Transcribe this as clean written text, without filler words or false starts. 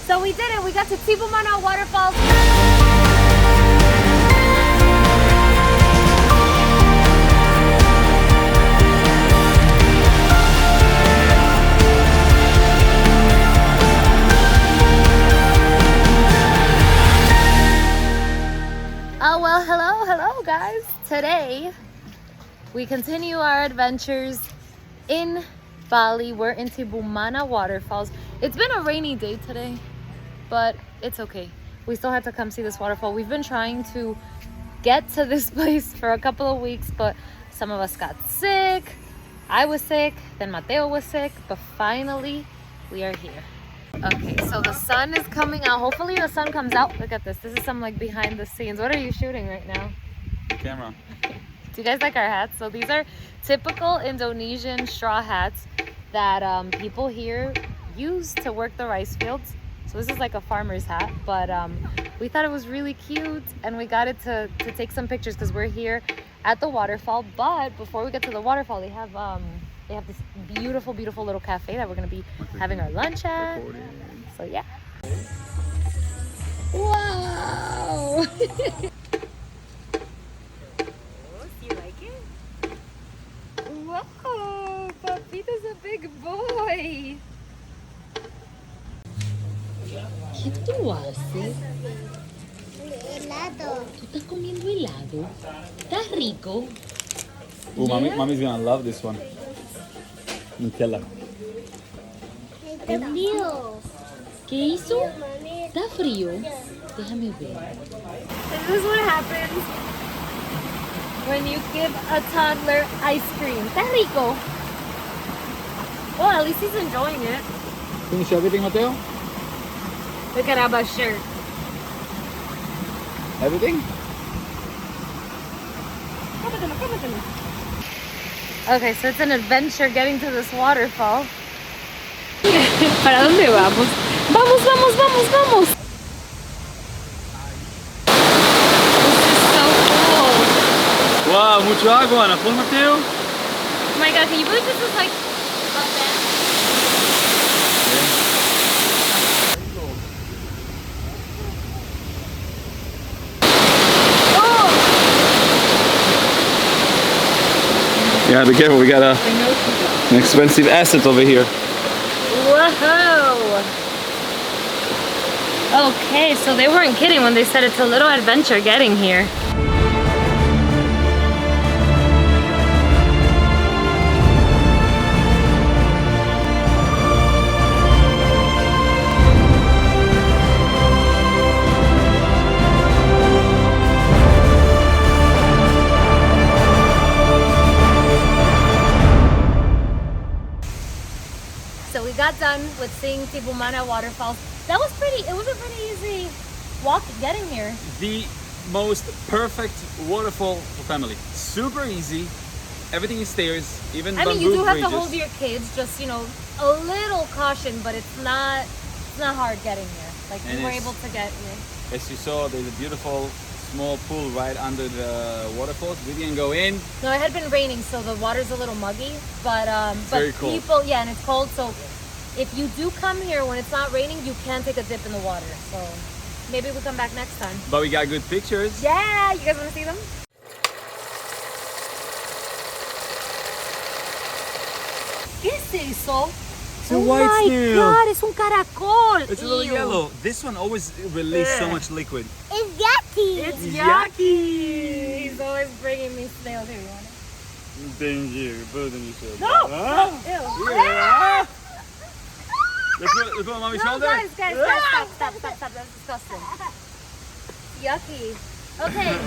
So we did it. We got to Tibumana Waterfalls. Oh well, hello guys. Today we continue our adventures in Bali. We're in Tibumana Waterfalls. It's been a rainy day today, but it's okay. We still have to come see this waterfall. We've been trying to get to this place for a couple of weeks, but some of us got sick. I was sick, then Mateo was sick, but finally we are here. Okay, so the sun is coming out. Hopefully the sun comes out. Look at this. This is some like behind the scenes. What are you shooting right now? Camera. Do you guys like our hats? So these are typical Indonesian straw hats that people here use to work the rice fields. So this is like a farmer's hat, but we thought it was really cute and we got it to take some pictures because we're here at the waterfall. But before we get to the waterfall, they have this beautiful little cafe that we're gonna be having our lunch at. So yeah. Wow. Do you like it? Wow, Papito's a big boy. ¿Qué tú haces? Helado. ¿Tú estás comiendo helado? ¿Está rico? Oh, mommy's gonna love this one. Nutella. Está frío. ¿Qué hizo? ¿Está frío? Déjame ver. This is what happens when you give a toddler ice cream. ¿Está rico? Well, at least he's enjoying it. Finish everything, Mateo? Look at Abba's shirt. Everything? Okay, so it's an adventure getting to this waterfall. ¿Para dónde vamos? ¡Vamos! This is so cool. Wow, mucho agua, ¿no, Mateo? Oh my god, can you believe this is like a bed? Yeah, be careful, we got an expensive asset over here. Whoa! Okay, so they weren't kidding when they said it's a little adventure getting here. So we got done with seeing Tibumana Waterfalls. It was a pretty easy walk getting here. The most perfect waterfall for family. Super easy. Everything is stairs, even I mean, bamboo you do have bridges. to hold your kids, just, you know, a little caution, but it's not hard getting here. Like, And we were it's- able to get here. As you saw, there's a beautiful small pool right under the waterfalls. We didn't go in. No, it had been raining, so the water's a little muggy, but very cold. people, yeah, and it's cold, so if you do come here when it's not raining, you can take a dip in the water. So maybe we'll come back next time. But we got good pictures. Yeah, you guys want to see them? ¿Qué es eso? It's a Oh white my snail. god, es un caracol. It's a little Ew. yellow. This one always releases so much liquid. It's yucky. It's Yucky. yucky. He's always bringing me snails. Here, you want it? Thank you. Put it on your shoulder. No! Huh? Ew. Yeah. Let's put it on mommy's No, shoulder. guys, stop. That's disgusting. Yucky. Okay.